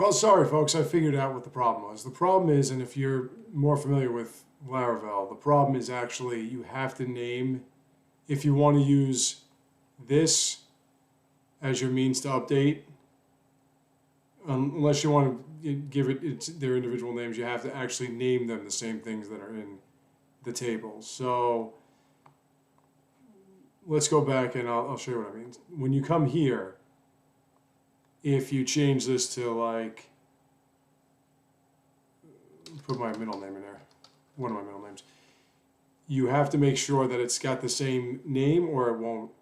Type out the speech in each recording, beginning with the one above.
Well, sorry, folks. I figured out what the problem was. The problem is, and if you're more familiar with Laravel, the problem is actually you have to name, if you want to use this as your means to update, unless you want to give it their individual names, you have to actually name them the same things that are in the table. So let's go back and I'll show you what I mean. When you come here, if you change this to like, put my middle name in there, one of my middle names, you have to make sure that it's got the same name or it won't.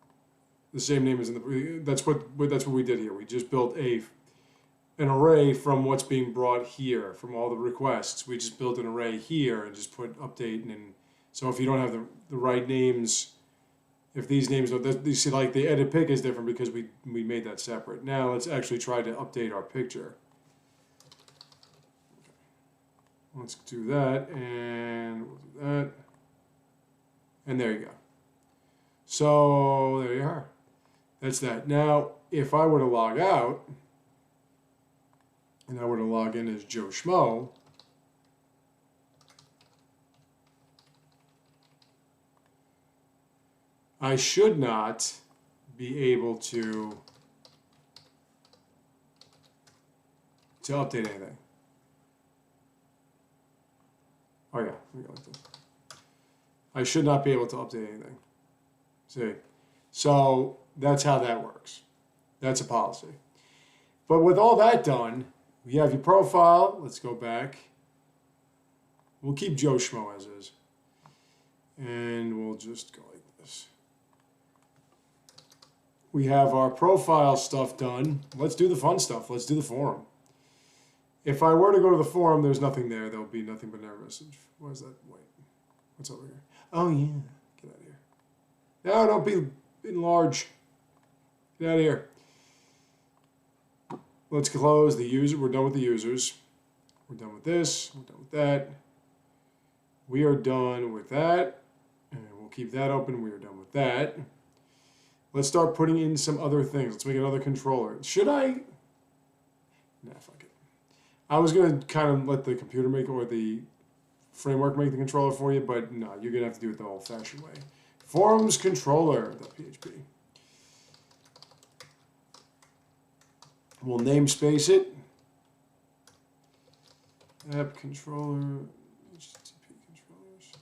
The same name as in the, that's what we did here. We just built an array from what's being brought here, from all the requests. We just built an array here and just put update, and so if you don't have the right names, if these names are, you see like the edit pick is different because we made that separate. Now let's actually try to update our picture. Let's do that, and we'll do that. And there you go. So there you are. That's that. Now, if I were to log out, and I were to log in as Joe Schmo, I should not be able to update anything. Oh yeah, let me go like this. I should not be able to update anything. See? So that's how that works. That's a policy. But with all that done, you have your profile. Let's go back. We'll keep Joe Schmo as is. And we'll just go like this. We have our profile stuff done. Let's do the fun stuff. Let's do the forum. If I were to go to the forum, there's nothing there. There'll be nothing but an error message. Why is that? Wait. What's over here? Oh, yeah. Get out of here. No, don't be enlarge. Get out of here. Let's close the user. We're done with the users. We're done with this. We're done with that. We are done with that. And we'll keep that open. We are done with that. Let's start putting in some other things. Let's make another controller. Should I? Nah, fuck it. I was going to kind of let the computer make it, or the framework make the controller for you, but no, you're going to have to do it the old-fashioned way. Forums controller.php. We'll namespace it. App controller, HTTP controllers.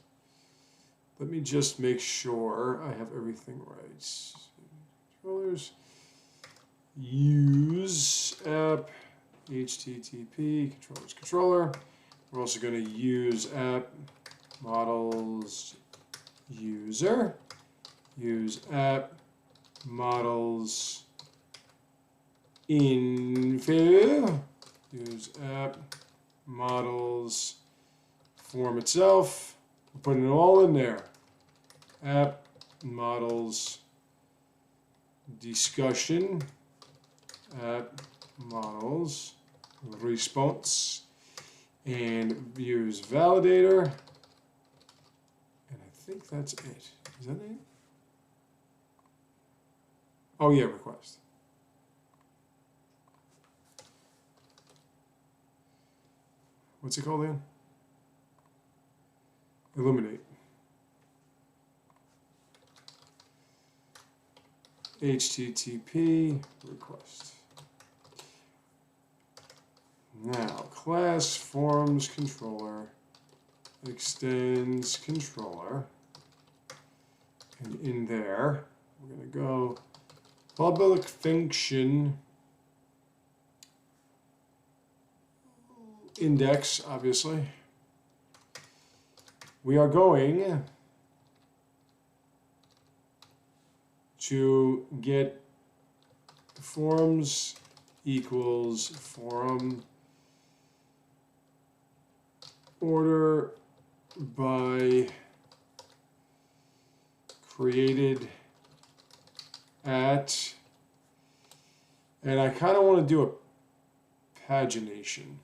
Let me just make sure I have everything right. Controllers. Use app HTTP controllers controller. We're also going to use app models user. Use app models info. Use app models form itself. We're putting it all in there. App models discussion. App models response. And use validator. And I think that's it. Is that it? Oh yeah, request. What's it called again? Illuminate. HTTP request. Now, class forms controller extends controller. And in there, we're going to go public function index, obviously. We are going to get forms equals forum order by created at, and I kind of want to do a pagination.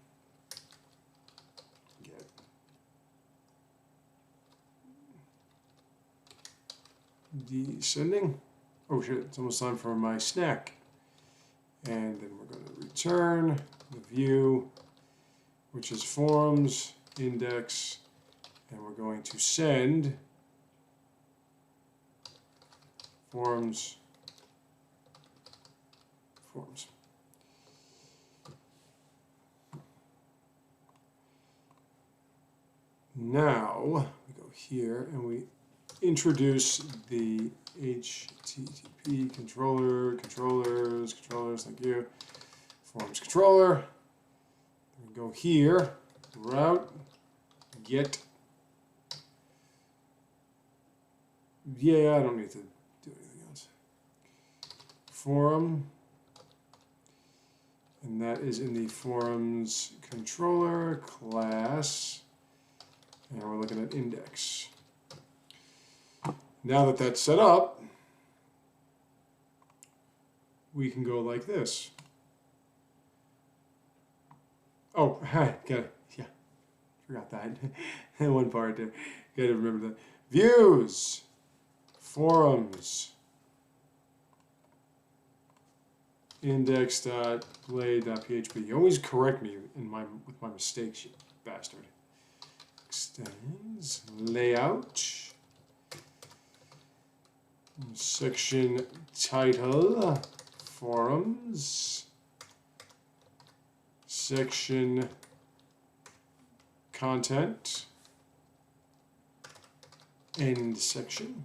Descending. Oh shit, it's almost time for my snack. And then we're going to return the view, which is forums, index, and we're going to send forms. Now we go here and we introduce the HTTP controllers, thank you, forms controller. We go here, route, get. Yeah, I don't need to do anything else. Forum, and that is in the forums controller class, and we're looking at index. Now that that's set up, we can go like this. Oh, got it. Yeah, forgot that. One part there. Got to remember that. Views, forums, index.blade.php. You always correct me with my mistakes, you bastard. Extends, layout, section title, forums, section content, end section.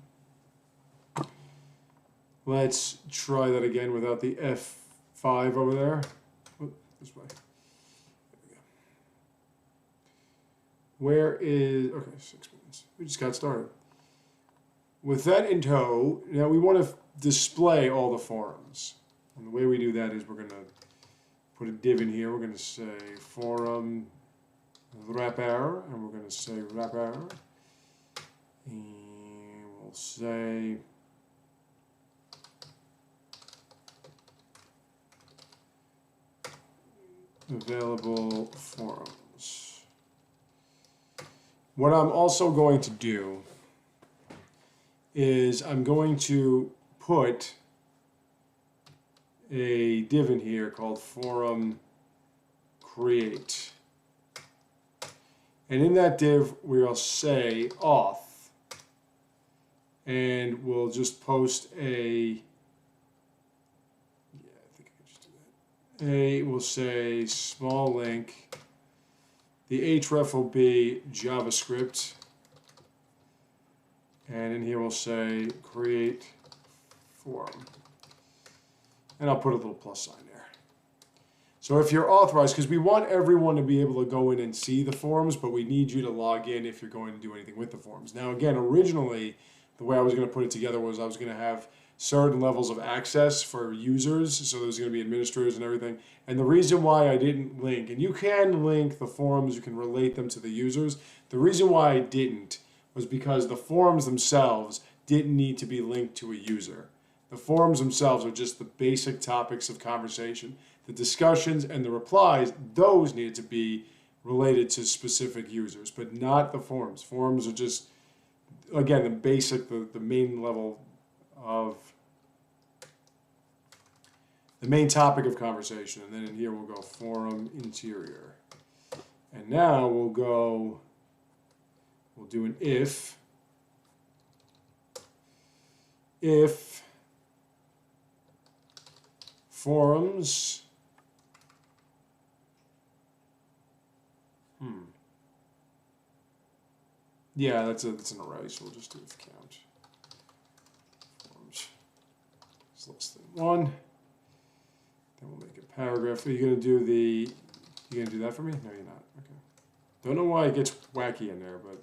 Let's try that again without the F5 over there. Oh, this way. There we go. Where is, okay, 6 minutes. We just got started. With that in tow, now we want to display all the forums. And the way we do that is we're going to put a div in here. We're going to say forum wrapper, and we're going to say wrapper. And we'll say available forums. What I'm also going to do is I'm going to put a div in here called forum create. And in that div, we'll say auth. And we'll just post a, we'll say small link. The href will be JavaScript. And in here we'll say create forum. And I'll put a little plus sign there. So if you're authorized, because we want everyone to be able to go in and see the forums, but we need you to log in if you're going to do anything with the forums. Now again, originally, the way I was going to put it together was I was going to have certain levels of access for users, so there's going to be administrators and everything. And the reason why I didn't link, and you can link the forums, you can relate them to the users. The reason why I didn't was because the forums themselves didn't need to be linked to a user. The forums themselves are just the basic topics of conversation. The discussions and the replies, those needed to be related to specific users, but not the forums. Forums are just, again, the basic, the main level of, the main topic of conversation. And then in here we'll go forum interior. And now we'll go, we'll do an if forums yeah, that's an array, so we'll just do if count. Forms is less than 1. Then we'll make a paragraph. Are you gonna do the, you gonna do that for me? No, you're not. Okay. Don't know why it gets wacky in there, but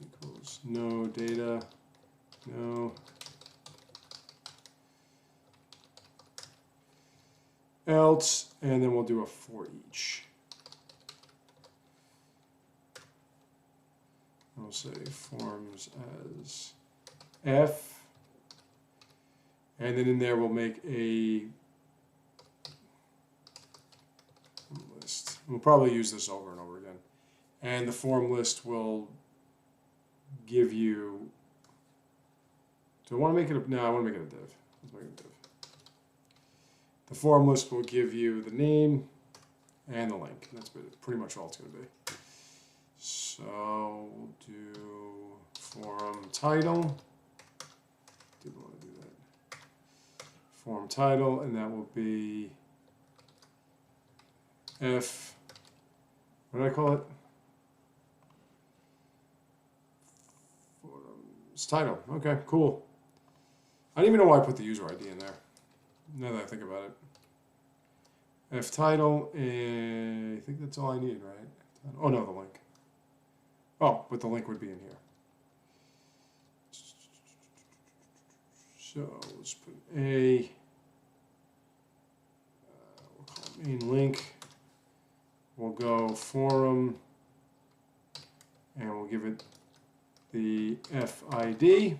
equals no data, no else, and then we'll do a for each. We'll say forms as F, and then in there we'll make a list. We'll probably use this over and over again. And the form list will give you, do I want to make it a, no, I want to make it a div. Let's make it a div. The form list will give you the name, and the link. That's pretty much all it's going to be. So we'll do forum title. Didn't want to do that. Forum title, and that will be F. What did I call it? Forum's title. Okay, cool. I don't even know why I put the user ID in there. Now that I think about it. F title, and I think that's all I need, right? Oh no, the link. Oh, but the link would be in here. So let's put a, we'll call it main link. We'll go forum, and we'll give it the FID.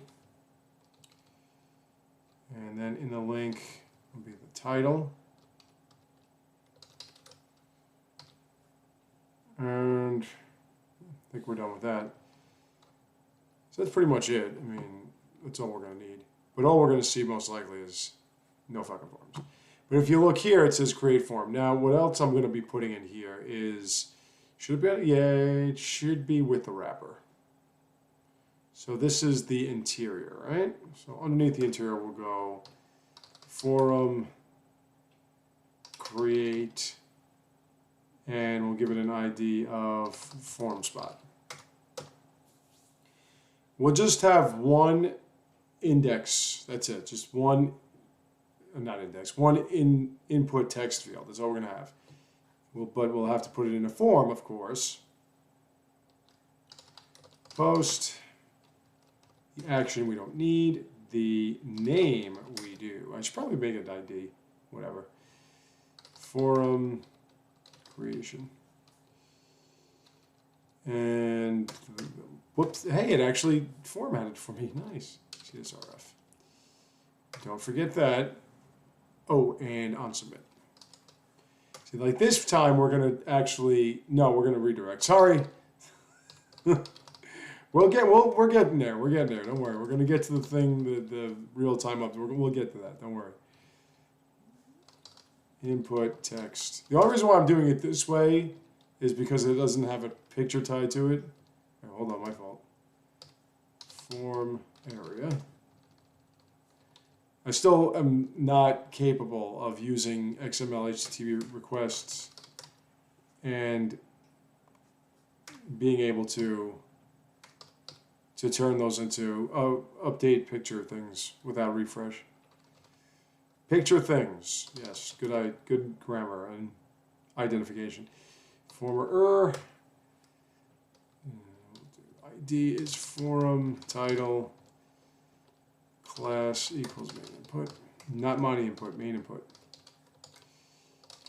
And then in the link will be the title. And I think we're done with that. So that's pretty much it. I mean, that's all we're going to need. But all we're going to see most likely is no fucking forms. But if you look here, it says create form. Now, what else I'm going to be putting in here is, should it be, yeah, it should be with the wrapper. So this is the interior, right? So underneath the interior, we'll go forum, create, and we'll give it an ID of form spot. We'll just have one index. That's it. Just one, not index, one input text field. That's all we're going to have. But we'll have to put it in a form, of course. Post. The action we don't need. The name we do. I should probably make an ID. Whatever. Forum creation. And whoops. Hey, it actually formatted for me. Nice. CSRF. Don't forget that. Oh, and on submit. See, like this time we're going to actually, no, we're going to redirect. Sorry. We're getting there. We're getting there. Don't worry. We're going to get to the thing, the real-time up. We'll get to that. Don't worry. Input text. The only reason why I'm doing it this way is because it doesn't have a picture tied to it. Oh, hold on, my fault. Form area. I still am not capable of using XML HTTP requests and being able to turn those into update picture things without refresh. Picture things, yes, good grammar and identification. Former ID is forum title class equals main input, not money input, main input.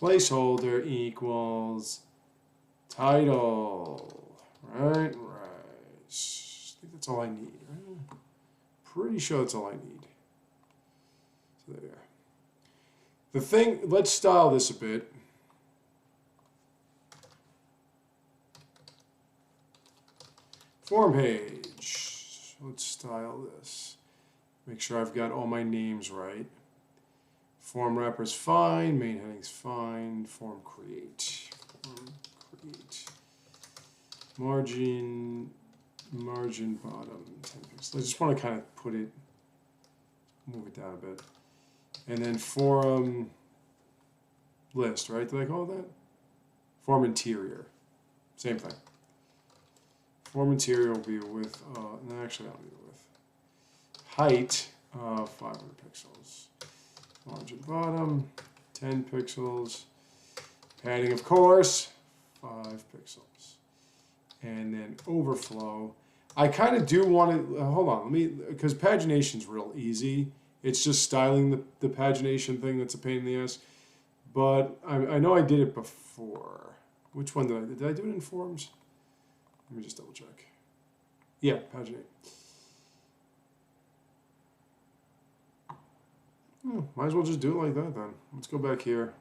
Placeholder equals title, right. I think that's all I need, right? Pretty sure that's all I need. So there. The thing, let's style this a bit. Form page. Let's style this. Make sure I've got all my names right. Form wrapper's fine. Main heading's fine. Form create. Form create. Margin bottom 10 pixels. I just want to kind of put it, move it down a bit. And then forum list, right? Did I call it that? Form interior. Same thing. Form interior will be with, no, actually I don't need it with. Height of 500 pixels. Margin bottom, 10 pixels. Padding, of course, 5 pixels. And then overflow. I kind of do want to, hold on, because pagination's real easy. It's just styling the pagination thing that's a pain in the ass. But I know I did it before. Which one did I do it in forms? Let me just double check. Yeah, paginate. Might as well just do it like that then. Let's go back here.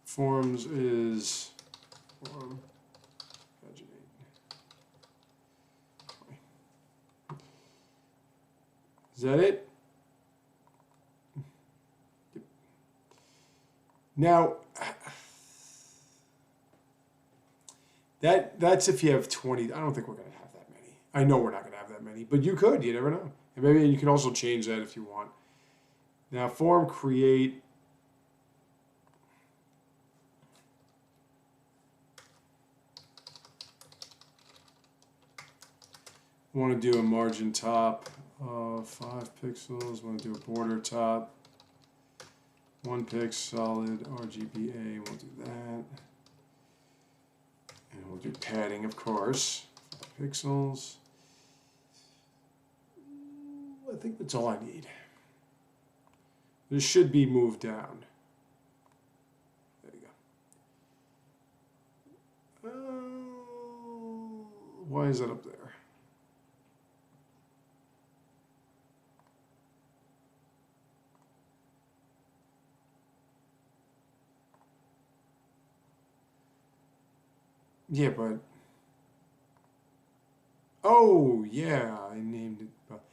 Forms is form paginate. Is that it? Now, that's if you have 20. I don't think we're going to have that many. I know we're not going to have that many, but you could. You never know. And maybe you can also change that if you want. Now, form create. I want to do a margin top of 5 pixels. I want to do a border top. 1 pixel solid RGBA. We'll do that. And we'll do padding, of course. 5 pixels. I think that's all I need. This should be moved down. There you go. Why is that up there? Yeah, but... Oh, yeah, I named it. But,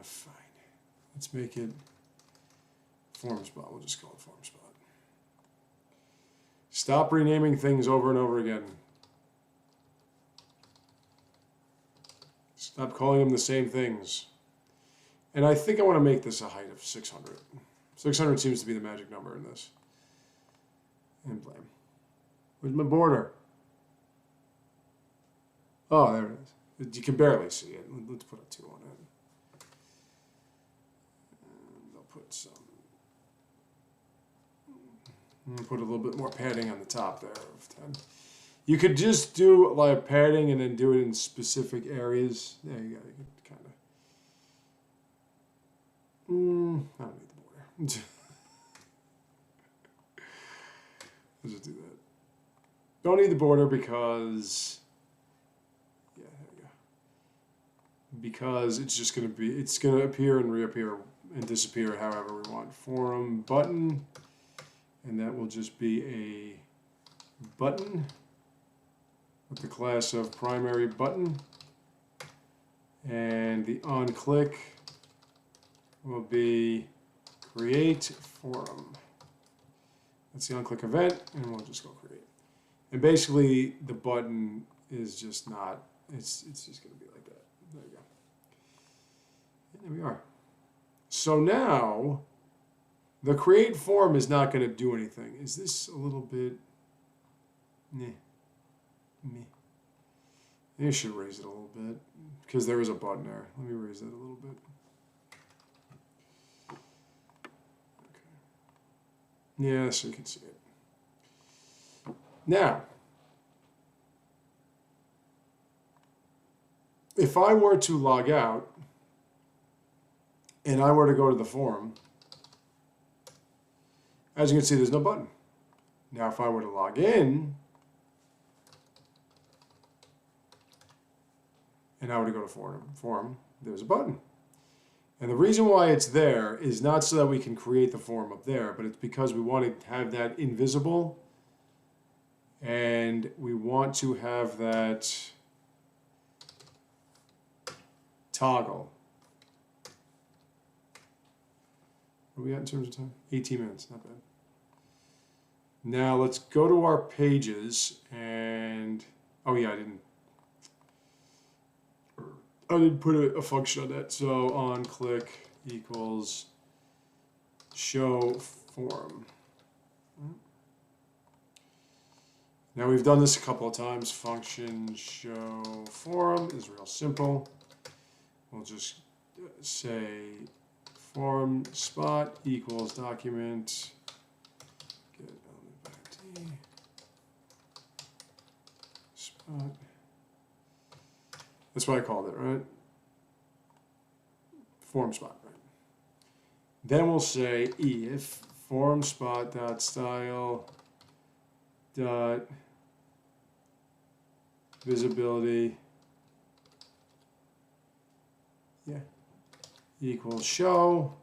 fine. Let's make it form spot. We'll just call it form spot. Stop renaming things over and over again. Stop calling them the same things. And I think I want to make this a height of 600. 600 seems to be the magic number in this. And blame. Where's my border? Oh, there it is. You can barely see it. Let's put a 2 on it. And I'll put some. I'm gonna put a little bit more padding on the top there of 10. You could just do like padding and then do it in specific areas. There you go. You could kind of. I don't need the border. Let's just do that. Don't need the border because. Yeah, there you go. Because it's just gonna be. It's gonna appear and reappear and disappear however we want. Forum button. And that will just be a button with the class of primary button. And the onClick will be create forum. That's the onClick event, and we'll just go create. And basically, the button is just not, it's just going to be like that. There you go. And there we are. So now, the create form is not going to do anything. Is this a little bit, meh. Maybe I should raise it a little bit because there is a button there. Let me raise that a little bit. Okay. Yeah, so you can see it. Now, if I were to log out and I were to go to the forum, as you can see, there's no button. Now, if I were to log in, and I were to go to forum, there's a button. And the reason why it's there is not so that we can create the forum up there, but it's because we want to have that invisible, and we want to have that toggle. What are we at in terms of time? 18 minutes, not bad. Now let's go to our pages and, oh yeah, I didn't put a function on that. So onClick equals show form. Now we've done this a couple of times. Function show form is real simple. We'll just say form spot equals document get element by t spot. That's what I called it, right? Form spot, right? Then we'll say if form spot dot style dot visibility equals show.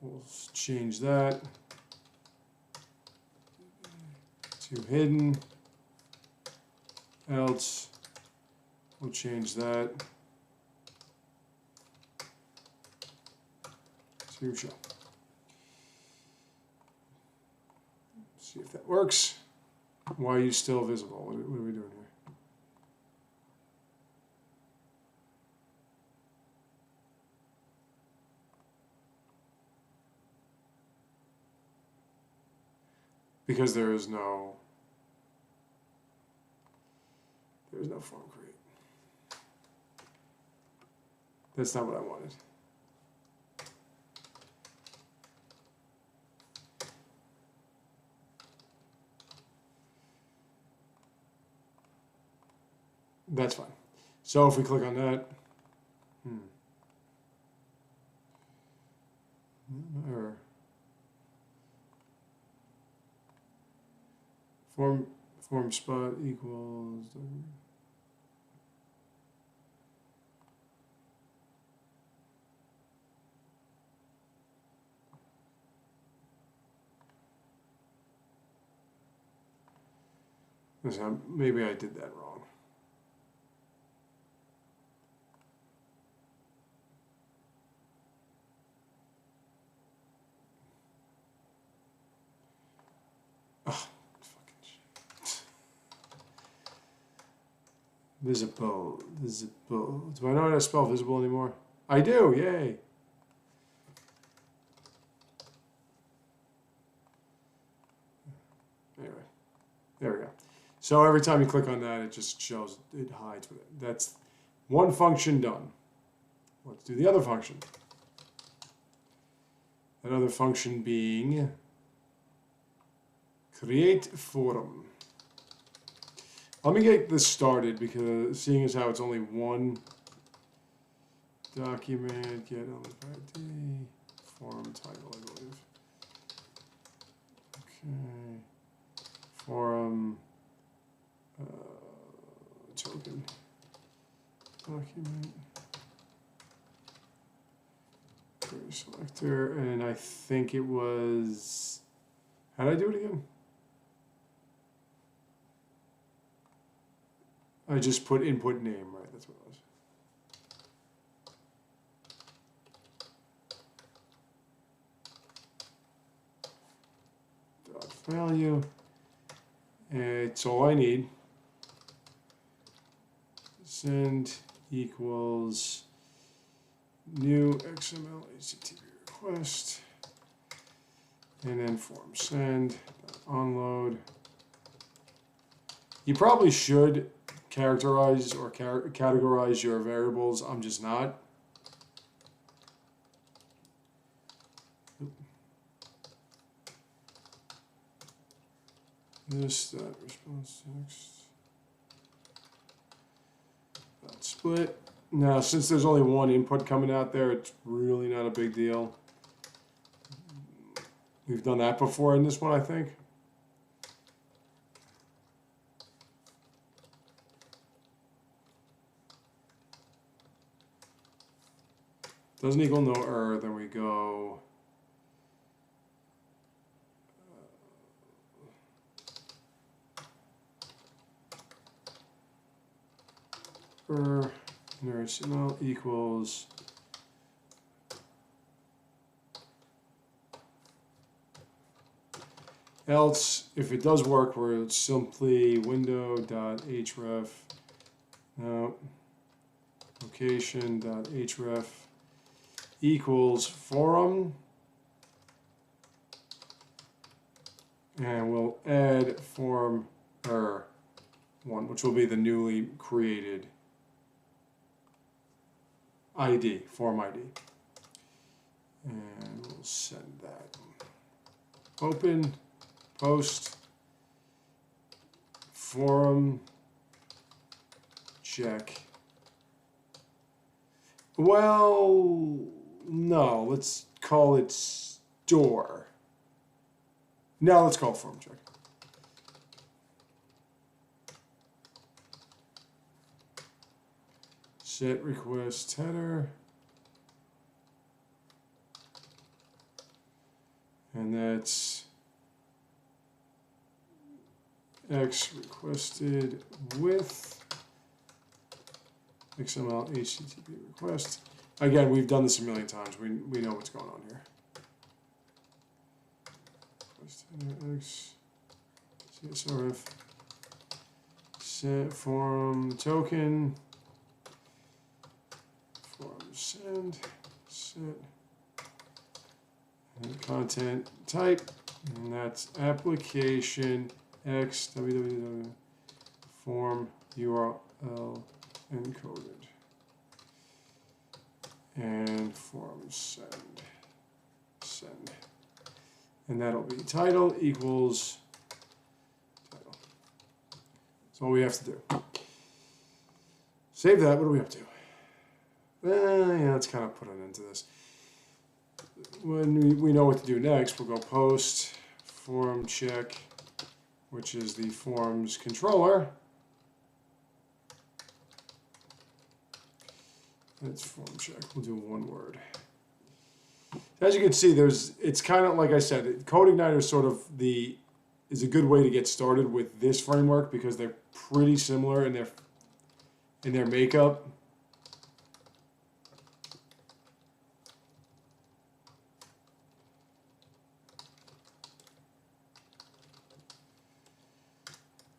We'll change that to hidden. Else, we'll change that to show. See if that works. Why are you still visible? What are we doing here? Because there is no form create. That's not what I wanted. That's fine. So if we click on that, error. Form spot equals. Listen, maybe I did that wrong. Oh, fucking shit. Visible. Do I know how to spell visible anymore? I do, yay. Anyway, there we go. So every time you click on that, it just shows, it hides with it. That's one function done. Let's do the other function. That other function being create forum. Let me get this started because seeing as how it's only one document, get on the ID, forum title, I believe. Okay. Forum token document selector, and I think it was, how did I do it again? I just put input name, right? That's what it was. Dot value. It's all I need. Send equals new XML HTTP request, and then form send onload. You probably should characterize or categorize your variables. I'm just not. This dot response text dot split. Now, since there's only one input coming out there, it's really not a big deal. We've done that before in this one, I think. Doesn't equal no error, then we go inner HTML equals else. If it does work, we're simply window.href location.href equals forum, and we'll add form error one, which will be the newly created ID, form ID. And we'll send that. Open, post, forum, check. Well, no, let's call it store. Now let's call it form check. Set request header. And that's X requested with XML HTTP request. Again, we've done this a million times. We know what's going on here. Request header X CSRF set form token form send set and content type, and that's application x www form URL encoded and form send, and that'll be title equals title. That's all we have to do. Save that. What are we up to? Yeah, let's kind of put an end to this. When we know what to do next, we'll go post form check, which is the forms controller. That's form check. We'll do one word. As you can see, it's kind of like I said, CodeIgniter is a good way to get started with this framework because they're pretty similar in their makeup.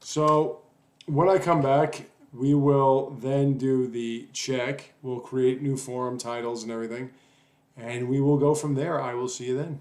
So when I come back, we will then do the check. We'll create new forum titles and everything, and we will go from there. I will see you then.